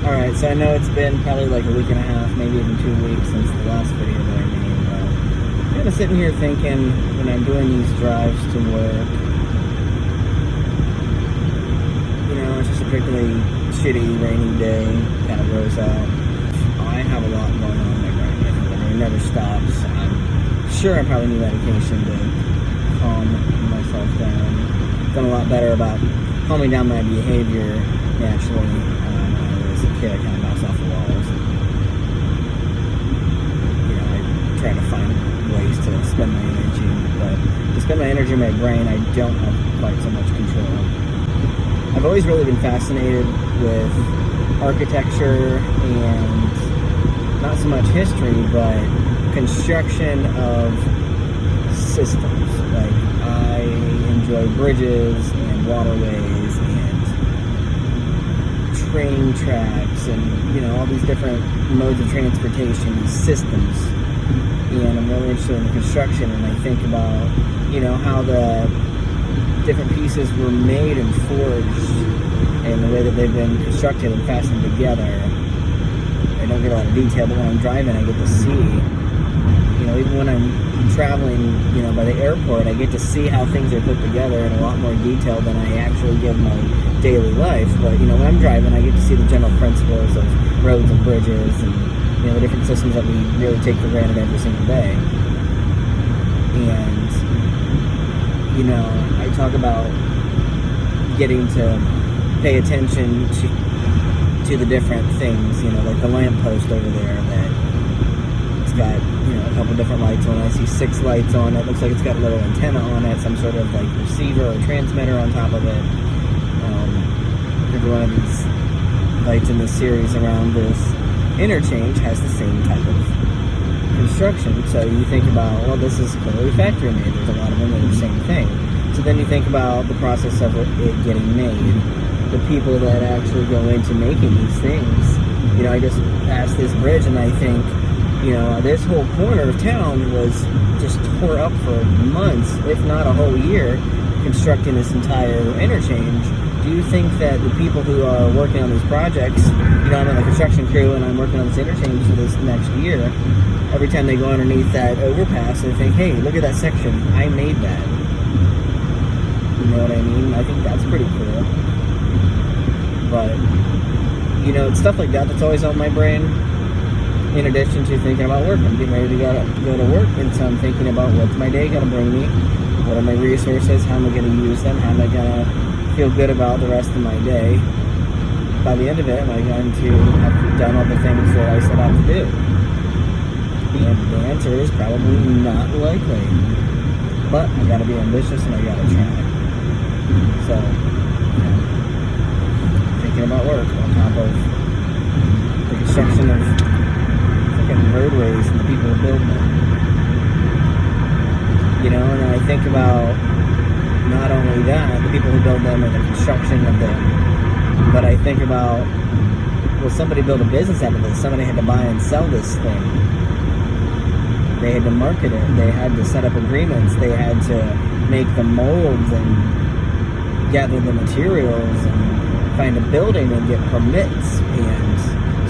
Alright, so I know it's been probably like a week and a half, maybe even 2 weeks since the last video that I made, but I'm kind of sitting here thinking when I'm doing these drives to work, you know, it's just a particularly shitty, rainy day, kind of grows out. I have a lot going on in my brain, I think, and it never stops. I'm sure I probably need medication to calm myself down. Done a lot better about calming down my behavior naturally. As a kid, I kind of bounced off the walls. You know, I try to find ways to spend my energy, but to spend my energy in my brain, I don't have quite so much control. I've always really been fascinated with architecture and not so much history, but construction of systems. Like, I enjoy bridges and waterways and train tracks and, you know, all these different modes of transportation, these systems. And I'm really interested in the construction, and I think about, you know, how the different pieces were made and forged and the way that they've been constructed and fastened together. I don't get a lot of detail, but when I'm driving, I get to see, you know, even when I'm traveling, you know, by the airport, I get to see how things are put together in a lot more detail than I actually give my daily life. But, you know, when I'm driving, I get to see the general principles of roads and bridges and, you know, the different systems that we really take for granted every single day. And, you know, I talk about getting to pay attention to the different things, you know, like the lamppost over there that it's got, you know, a couple different lights on it. I see 6 lights on it. Looks like it's got a little antenna on it, some sort of like receiver or transmitter on top of it. Every one of these lights in this series around this interchange has the same type of construction. So you think about, well, this is clearly factory made. There's a lot of them that are the same thing. So then you think about the process of it getting made, the people that actually go into making these things. You know, I just passed this bridge and I think, you know, this whole corner of town was just tore up for months, if not a whole year, constructing this entire interchange. Do you think that the people who are working on these projects, you know, I'm in the construction crew and I'm working on this interchange for this next year, every time they go underneath that overpass, they think, hey, look at that section, I made that. You know what I mean? I think that's pretty cool. But, you know, it's stuff like that that's always on my brain, in addition to thinking about work. I'm getting ready to go to work, and so I'm thinking about what's my day going to bring me, what are my resources, how am I going to use them, how am I going to feel good about the rest of my day. By the end of it, am I going to have done all the things that I set out to do? And the answer is probably not likely. But I gotta be ambitious and I gotta try. So, you know, thinking about work on top of the construction of freaking roadways and the people who build them. You know, and I think about not only that, the people who build them and the construction of them, but I think about, well, somebody built a business out of this. Somebody had to buy and sell this thing. They had to market it. They had to set up agreements. They had to make the molds and gather the materials and find a building and get permits and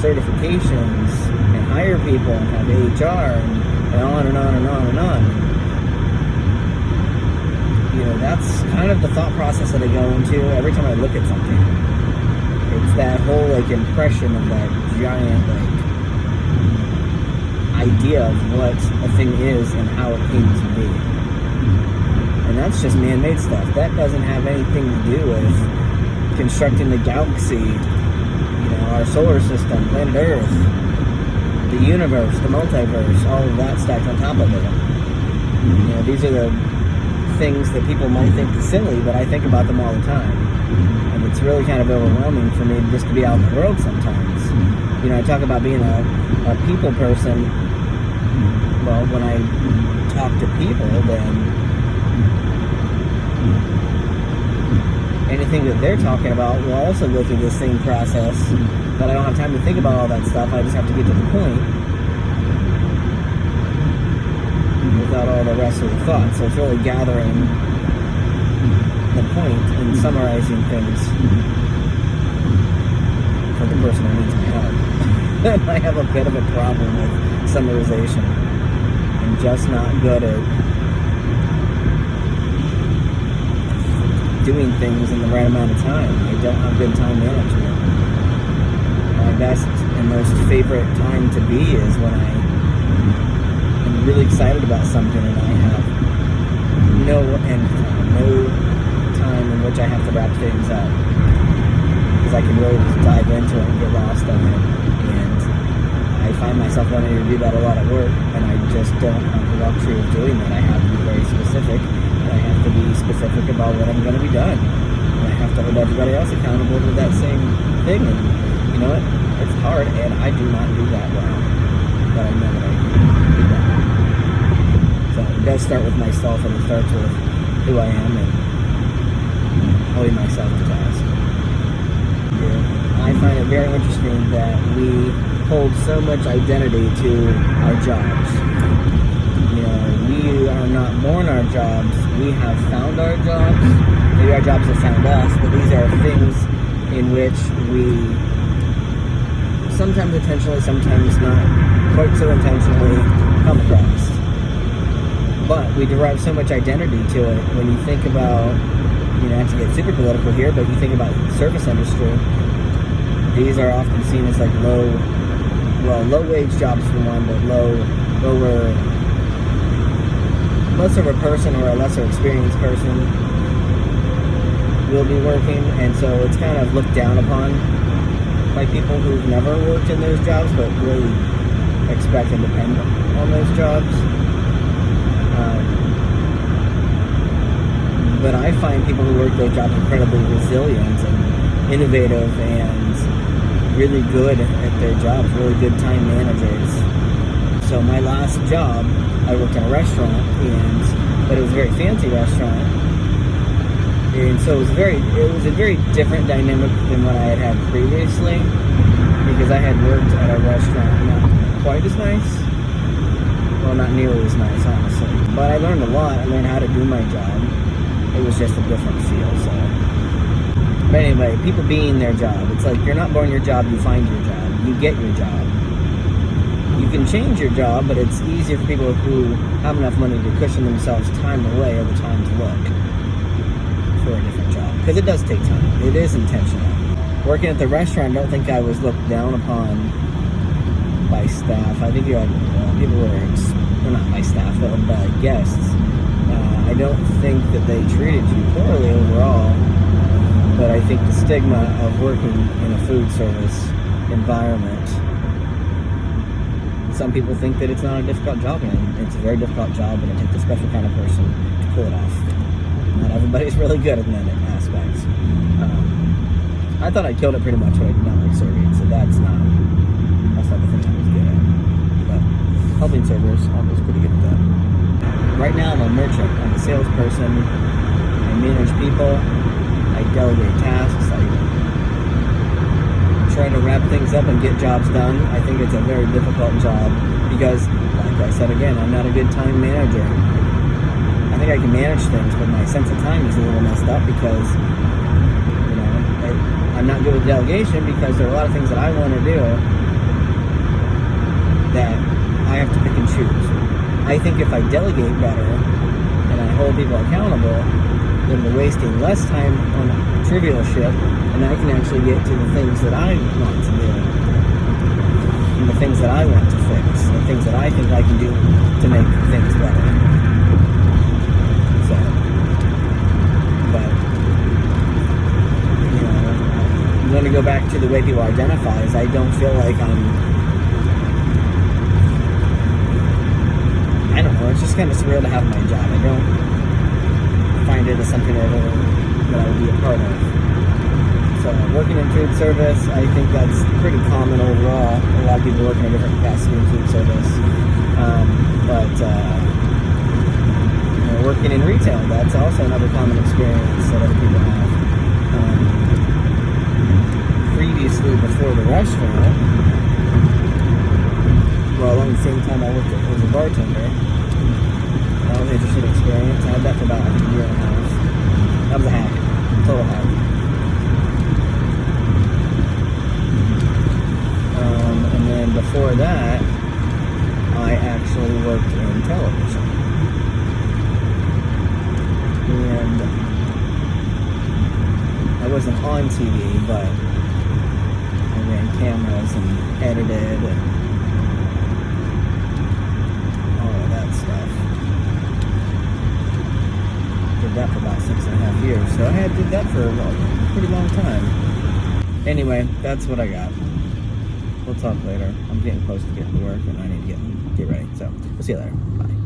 certifications and hire people and have HR and on and on and on and on. You know, that's kind of the thought process that I go into every time I look at something. It's that whole, like, impression of that giant, like, idea of what a thing is and how it came to be. And that's just man-made stuff. That doesn't have anything to do with constructing the galaxy, you know, our solar system, planet Earth, the universe, the multiverse, all of that stacked on top of it. You know, these are the things that people might think is silly, but I think about them all the time. And it's really kind of overwhelming for me just to be out in the world sometimes. You know, I talk about being a people person. Well, when I talk to people, then anything that they're talking about will also go through the same process, but I don't have time to think about all that stuff. I just have to get to the point without all the rest of the thoughts. So it's really gathering the point and summarizing things for the person who needs my help. And I have a bit of a problem with summarization. I'm just not good at doing things in the right amount of time. I don't have good time management. My best and most favorite time to be is when I'm really excited about something and I have no time in which I have to wrap things up, because I can really just dive into it and get lost in it. And I find myself wanting to do that a lot at work, and I just don't have the luxury of doing that. I have to be very specific, and I have to be specific about what I'm going to be done. And I have to hold everybody else accountable to that same thing. And you know what? It's hard, and I do not do that well. But I know that I do that. So it does start with myself, and it starts with who I am and holding myself to task. Yeah. I find it very interesting that we hold so much identity to our jobs. You know, we are not born our jobs. We have found our jobs. Maybe our jobs have found us, but these are things in which we sometimes intentionally, sometimes not quite so intentionally come across. But we derive so much identity to it. When you think about, you know, not to get super political here, but you think about the service industry, these are often seen as like low wage jobs for one, but lesser of a person or a lesser experienced person will be working, and so it's kind of looked down upon by people who've never worked in those jobs but really expect and depend on those jobs. But I find people who work those jobs incredibly resilient and innovative and really good at their jobs, really good time managers. So my last job, I worked in a restaurant, but it was a very fancy restaurant. And so it was a very different dynamic than what I had previously, because I had worked at a restaurant not quite as nice. Well, not nearly as nice, honestly. But I learned a lot. I learned how to do my job. It was just a different feel, so. But anyway, people being their job. It's like you're not born your job, you find your job. You get your job. You can change your job, but it's easier for people who have enough money to cushion themselves time away or the time to look for a different job. Because it does take time. It is intentional. Working at the restaurant, I don't think I was looked down upon by staff. I think you had people who were, well, not by staff, but by guests. I don't think that they treated you poorly overall, but I think the stigma of working in a food service environment, some people think that it's not a difficult job, and it's a very difficult job, and it takes a special kind of person to pull it off. Not everybody's really good at that aspect. I thought I killed it pretty much, but I did not like serving, so that's not the thing I was good at. But helping servers, I was pretty good at that. Right now I'm a merchant. I'm a salesperson. I manage people. I delegate tasks. I try to wrap things up and get jobs done. I think it's a very difficult job because, like I said again, I'm not a good time manager. I think I can manage things, but my sense of time is a little messed up because, you know, I'm not good with delegation because there are a lot of things that I want to do that I have to pick and choose. I think if I delegate better and I hold people accountable, then we're wasting less time on trivial shit, and I can actually get to the things that I want to do, and the things that I want to fix, the things that I think I can do to make things better. So, but, you know, I'm going to go back to the way people identify, is I don't feel like I don't know, it's just kind of surreal to have my job. I don't find it as something that I would be a part of. So working in food service, I think that's pretty common overall. A lot of people work in a different capacity in food service. But you know, working in retail, that's also another common experience that other people have. Previously, before the restaurant, well, along the same time I worked as a bartender. That was an interesting experience. I had that for about a year and a half. That was a hack. Total hack. then before that, I actually worked in television. And I wasn't on TV, but I ran cameras and edited and all of that stuff. Did that for about 6.5 years. So I did that for a pretty long time. Anyway, that's what I got. We'll talk later. I'm getting close to getting to work and I need to get ready. So, we'll see you later. Bye.